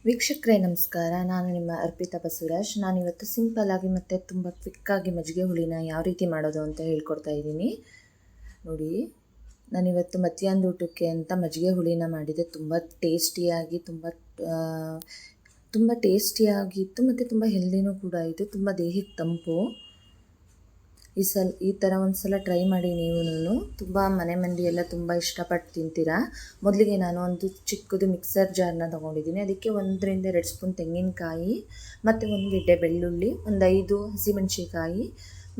ವೀಕ್ಷಕರೇ ನಮಸ್ಕಾರ. ನಾನು ನಿಮ್ಮ ಅರ್ಪಿತಾ ಬಸವರಾಜ್. ನಾನಿವತ್ತು ಸಿಂಪಲ್ಲಾಗಿ ಮತ್ತು ತುಂಬ ಕ್ವಿಕ್ಕಾಗಿ ಮಜ್ಜಿಗೆ ಹುಳಿನ ಯಾವ ರೀತಿ ಮಾಡೋದು ಅಂತ ಹೇಳ್ಕೊಡ್ತಾ ಇದ್ದೀನಿ ನೋಡಿ. ನಾನಿವತ್ತು ಮಧ್ಯಾಹ್ನದ ಊಟಕ್ಕೆ ಅಂತ ಮಜ್ಜಿಗೆ ಹುಳಿನ ಮಾಡಿದೆ. ತುಂಬ ಟೇಸ್ಟಿಯಾಗಿ ತುಂಬ ಟೇಸ್ಟಿಯಾಗಿತ್ತು ಮತ್ತು ತುಂಬ ಹೆಲ್ದಿನೂ ಕೂಡ ಇದು. ತುಂಬ ದೇಹಕ್ಕೆ ತಂಪು. ಈ ಥರ ಒಂದು ಸಲ ಟ್ರೈ ಮಾಡಿ ನೀವು. ತುಂಬ ಮನೆ ಮಂದಿ ಎಲ್ಲ ತುಂಬ ಇಷ್ಟಪಟ್ಟು ತಿಂತೀರಾ. ಮೊದಲಿಗೆ ನಾನು ಒಂದು ಚಿಕ್ಕದು ಮಿಕ್ಸರ್ ಜಾರ್ನ ತೊಗೊಂಡಿದ್ದೀನಿ. ಅದಕ್ಕೆ 1-2 ಸ್ಪೂನ್ ತೆಂಗಿನಕಾಯಿ ಮತ್ತು 1 ಗೆಡ್ಡೆ ಬೆಳ್ಳುಳ್ಳಿ, ಒಂದು 5 ಹಸಿಮೆಣಸಿಕಾಯಿ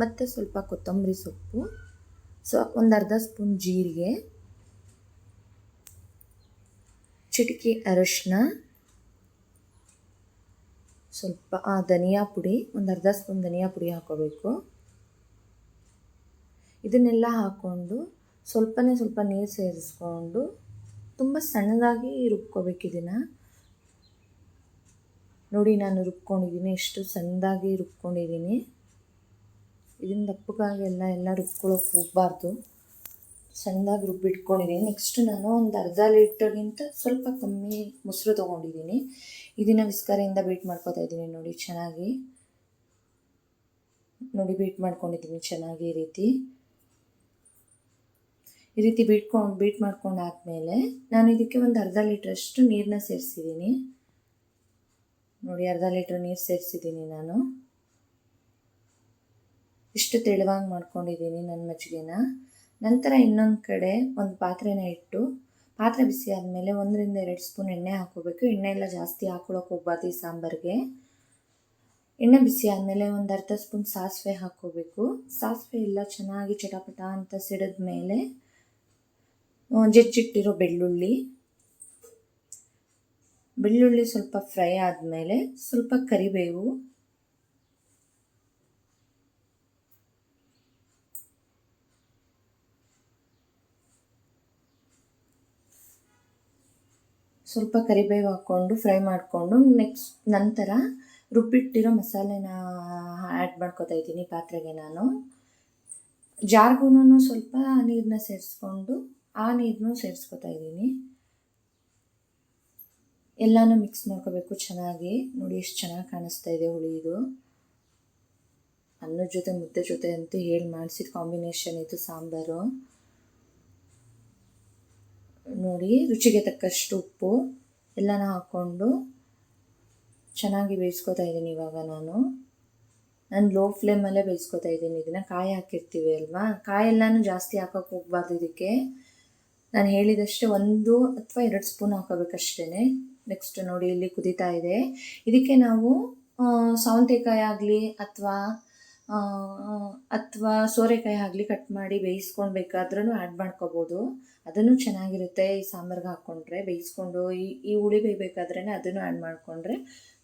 ಮತ್ತು ಸ್ವಲ್ಪ ಕೊತ್ತಂಬರಿ ಸೊಪ್ಪು, ಒಂದು ಅರ್ಧ ಸ್ಪೂನ್ ಜೀರಿಗೆ, ಚಿಟಿಕೆ ಅರಶಿನ, ಸ್ವಲ್ಪ ಧನಿಯಾ ಪುಡಿ, ಒಂದು ಅರ್ಧ ಸ್ಪೂನ್ ಧನಿಯಾ ಪುಡಿ ಹಾಕೋಬೇಕು. ಇದನ್ನೆಲ್ಲ ಹಾಕ್ಕೊಂಡು ಸ್ವಲ್ಪ ನೀರು ಸೇರಿಸ್ಕೊಂಡು ತುಂಬ ಸಣ್ಣದಾಗಿ ರುಬ್ಕೋಬೇಕು. ಇದನ್ನು ನೋಡಿ, ನಾನು ರುಬ್ಕೊಂಡಿದ್ದೀನಿ, ಎಷ್ಟು ಸಣ್ಣದಾಗಿ ರುಬ್ಕೊಂಡಿದ್ದೀನಿ. ಇದನ್ನು ದಪ್ಪಗಾಗಿ ಎಲ್ಲ ರುಬ್ಕೊಳ್ಳೋಕೆ ಹೋಗಬಾರ್ದು. ಸಣ್ಣದಾಗಿ ರುಬ್ಬಿಟ್ಕೊಂಡಿದ್ದೀನಿ. ನೆಕ್ಸ್ಟ್ ನಾನು ಒಂದು ಅರ್ಧ ಲೀಟರ್ಗಿಂತ ಸ್ವಲ್ಪ ಕಮ್ಮಿ ಮೊಸರು ತೊಗೊಂಡಿದ್ದೀನಿ. ಇದನ್ನು ವಿಸ್ಕರಿಂದ ಬೀಟ್ ಮಾಡ್ಕೊತಾ ಇದ್ದೀನಿ. ನೋಡಿ ಬೀಟ್ ಮಾಡ್ಕೊಂಡಿದ್ದೀನಿ ಚೆನ್ನಾಗಿ. ಈ ರೀತಿ ಬೀಟ್ ಮಾಡ್ಕೊಂಡಾದ್ಮೇಲೆ ನಾನು ಇದಕ್ಕೆ ಒಂದು ಅರ್ಧ ಲೀಟ್ರಷ್ಟು ನೀರನ್ನ ಸೇರಿಸಿದ್ದೀನಿ. ನೋಡಿ, ಅರ್ಧ ಲೀಟ್ರ್ ನೀರು ಸೇರಿಸಿದ್ದೀನಿ. ನಾನು ಇಷ್ಟು ತೆಳುವಾಗಿ ಮಾಡ್ಕೊಂಡಿದ್ದೀನಿ ನನ್ನ ಮಜ್ಜಿಗೆನ. ನಂತರ ಇನ್ನೊಂದು ಕಡೆ ಒಂದು ಪಾತ್ರೆನ ಇಟ್ಟು, ಪಾತ್ರೆ ಬಿಸಿ ಆದಮೇಲೆ 1-2 ಸ್ಪೂನ್ ಎಣ್ಣೆ ಹಾಕೋಬೇಕು. ಎಣ್ಣೆ ಎಲ್ಲ ಜಾಸ್ತಿ ಹಾಕೊಳ್ಳೋಕೆ ಹೋಗ್ಬಾರ್ದು ಈ ಸಾಂಬಾರಿಗೆ. ಎಣ್ಣೆ ಬಿಸಿ ಆದಮೇಲೆ ಒಂದು ಅರ್ಧ ಸ್ಪೂನ್ ಸಾಸಿವೆ ಹಾಕ್ಕೋಬೇಕು. ಸಾಸಿವೆ ಎಲ್ಲ ಚೆನ್ನಾಗಿ ಚಟಪಟ ಅಂತ ಸಿಡಿದ ಮೇಲೆ ಜಜ್ಜಿಟ್ಟಿರೋ ಬೆಳ್ಳುಳ್ಳಿ ಸ್ವಲ್ಪ ಫ್ರೈ ಆದಮೇಲೆ ಸ್ವಲ್ಪ ಕರಿಬೇವು, ಹಾಕ್ಕೊಂಡು ಫ್ರೈ ಮಾಡಿಕೊಂಡು ನಂತರ ರುಬ್ಬಿಟ್ಟಿರೋ ಮಸಾಲೆನ ಆ್ಯಡ್ ಮಾಡ್ಕೊತಾ ಇದ್ದೀನಿ ಪಾತ್ರೆಗೆ. ನಾನು ಜಾರ್ಗೂ ಸ್ವಲ್ಪ ನೀರನ್ನ ಸೇರಿಸ್ಕೊಂಡು ಆ ನೀರನ್ನು ಸೇರಿಸ್ಕೊತಾ ಇದ್ದೀನಿ. ಎಲ್ಲನೂ ಮಿಕ್ಸ್ ಮಾಡ್ಕೋಬೇಕು ಚೆನ್ನಾಗಿ. ನೋಡಿ ಎಷ್ಟು ಚೆನ್ನಾಗಿ ಕಾಣಿಸ್ತಾ ಇದೆ ಹುಳಿ. ಇದು ಅನ್ನದ ಜೊತೆ ಮುದ್ದೆ ಜೊತೆ ಅಂತೂ ಹೇಳಿ ಮಾಡಿಸಿದ ಕಾಂಬಿನೇಷನ್ ಇದು ಸಾಂಬಾರು. ನೋಡಿ, ರುಚಿಗೆ ತಕ್ಕಷ್ಟು ಉಪ್ಪು ಎಲ್ಲನ ಹಾಕ್ಕೊಂಡು ಚೆನ್ನಾಗಿ ಬೇಯಿಸ್ಕೊತಾ ಇದ್ದೀನಿ. ಇವಾಗ ನಾನು ಲೋ ಫ್ಲೇಮಲ್ಲೇ ಬೇಯಿಸ್ಕೊತಾ ಇದ್ದೀನಿ. ಇದನ್ನು ಕಾಯಿ ಹಾಕಿರ್ತೀವಿ ಅಲ್ವಾ, ಕಾಯಿ ಎಲ್ಲನೂ ಜಾಸ್ತಿ ಹಾಕೋಕ್ಕೆ ಹೋಗ್ಬಾರ್ದು. ಇದಕ್ಕೆ ನಾನು ಹೇಳಿದಷ್ಟೇ 1 ಅಥವಾ 2 ಸ್ಪೂನ್ ಹಾಕೋಬೇಕಷ್ಟೇ. ನೆಕ್ಸ್ಟ್ ನೋಡಿ, ಇಲ್ಲಿ ಕುದೀತಾ ಇದೆ. ಇದಕ್ಕೆ ನಾವು ಸೌತೆಕಾಯಿ ಆಗಲಿ ಅಥವಾ ಸೋರೆಕಾಯಿ ಆಗಲಿ ಕಟ್ ಮಾಡಿ ಬೇಯಿಸ್ಕೊಂಡು ಬೇಕಾದ್ರೂ ಆ್ಯಡ್ ಮಾಡ್ಕೋಬೋದು. ಅದನ್ನು ಚೆನ್ನಾಗಿರುತ್ತೆ ಈ ಸಾಂಬಾರ್ಗೆ ಹಾಕ್ಕೊಂಡ್ರೆ. ಬೇಯಿಸ್ಕೊಂಡು ಈ ಹುಳಿ ಬೇಯಬೇಕಾದ್ರೇ ಅದನ್ನು ಆ್ಯಡ್ ಮಾಡಿಕೊಂಡ್ರೆ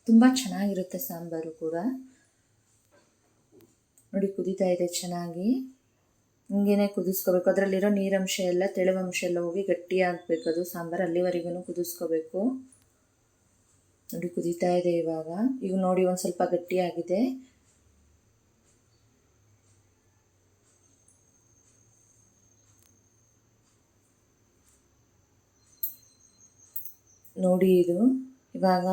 ತುಂಬ ಚೆನ್ನಾಗಿರುತ್ತೆ ಸಾಂಬಾರು ಕೂಡ. ನೋಡಿ, ಕುದೀತಾ ಇದೆ ಚೆನ್ನಾಗಿ. ಹಿಂಗೇ ಕುದಿಸ್ಕೋಬೇಕು. ಅದರಲ್ಲಿರೋ ನೀರಂಶ ಎಲ್ಲ, ತೆಳುವಂಶ ಎಲ್ಲ ಹೋಗಿ ಗಟ್ಟಿಯಾಗಬೇಕು ಅದು ಸಾಂಬಾರು. ಅಲ್ಲಿವರೆಗೂ ಕುದಿಸ್ಕೋಬೇಕು. ನೋಡಿ, ಕುದೀತಾ ಇದೆ ಈಗ ನೋಡಿ ಒಂದು ಸ್ವಲ್ಪ ಗಟ್ಟಿಯಾಗಿದೆ. ನೋಡಿ, ಇದು ಇವಾಗ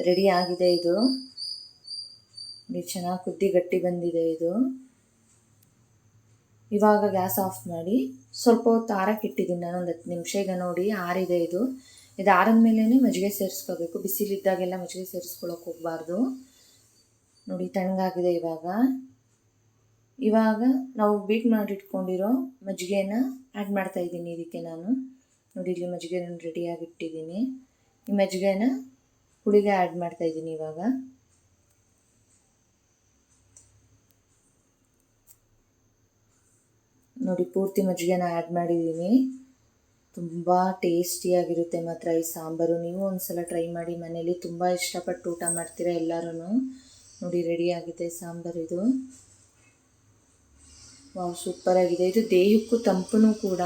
ರೆಡಿ ಆಗಿದೆ. ಇದು ಚೆನ್ನಾಗಿ ಕುದ್ದಿ ಗಟ್ಟಿ ಬಂದಿದೆ. ಇದು ಇವಾಗ ಗ್ಯಾಸ್ ಆಫ್ ಮಾಡಿ ಸ್ವಲ್ಪ ಹೊತ್ತು ಆರಕ್ಕೆ ಇಟ್ಟಿದ್ದೀನಿ ನಾನು, ಒಂದು 10 ನಿಮಿಷ. ಈಗ ನೋಡಿ ಆರಿದೆ. ಇದು ಆರಿದ ಮೇಲೇ ಮಜ್ಜಿಗೆ ಸೇರಿಸ್ಕೋಬೇಕು. ಬಿಸಿಲಿದ್ದಾಗೆಲ್ಲ ಮಜ್ಜಿಗೆ ಸೇರಿಸ್ಕೊಳ್ಳೋಕೆ ಹೋಗಬಾರ್ದು. ನೋಡಿ, ತಣ್ಣಗಾಗಿದೆ. ಇವಾಗ ನಾವು ಬೀಟ್ ಮಾಡಿಟ್ಕೊಂಡಿರೋ ಮಜ್ಜಿಗೆನ ಆ್ಯಡ್ ಮಾಡ್ತಾಯಿದ್ದೀನಿ ಇದಕ್ಕೆ ನಾನು. ನೋಡಿ, ಇಲ್ಲಿ ಮಜ್ಜಿಗೆ ರೆಡಿಯಾಗಿ ಇಟ್ಟಿದ್ದೀನಿ. ಈ ಮಜ್ಜಿಗೆನ ಹುಳಿಗೆ ಆ್ಯಡ್ ಮಾಡ್ತಾಯಿದ್ದೀನಿ ಇವಾಗ. ನೋಡಿ, ಪೂರ್ತಿ ಮಜ್ಜಿಗೆನ ಆ್ಯಡ್ ಮಾಡಿದ್ದೀನಿ. ತುಂಬ ಟೇಸ್ಟಿಯಾಗಿರುತ್ತೆ ಮಾತ್ರ ಈ ಸಾಂಬಾರು. ನೀವು ಒಂದು ಸಲ ಟ್ರೈ ಮಾಡಿ ಮನೇಲಿ. ತುಂಬ ಇಷ್ಟಪಟ್ಟು ಊಟ ಮಾಡ್ತೀರಾ ಎಲ್ಲರೂ. ನೋಡಿ, ರೆಡಿಯಾಗಿದೆ ಸಾಂಬಾರು. ಇದು ಸೂಪರಾಗಿದೆ. ಇದು ದೇಹಕ್ಕೂ ತಂಪು ಕೂಡ.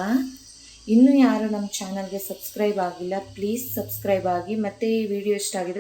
ಇನ್ನೂ ಯಾರು ನಮ್ಮ ಚಾನಲ್ಗೆ ಸಬ್ಸ್ಕ್ರೈಬ್ ಆಗಿಲ್ಲ, ಪ್ಲೀಸ್ ಸಬ್ಸ್ಕ್ರೈಬ್ ಆಗಿ. ಮತ್ತು ಈ ವಿಡಿಯೋ ಇಷ್ಟ ಆಗಿದ್ರೆ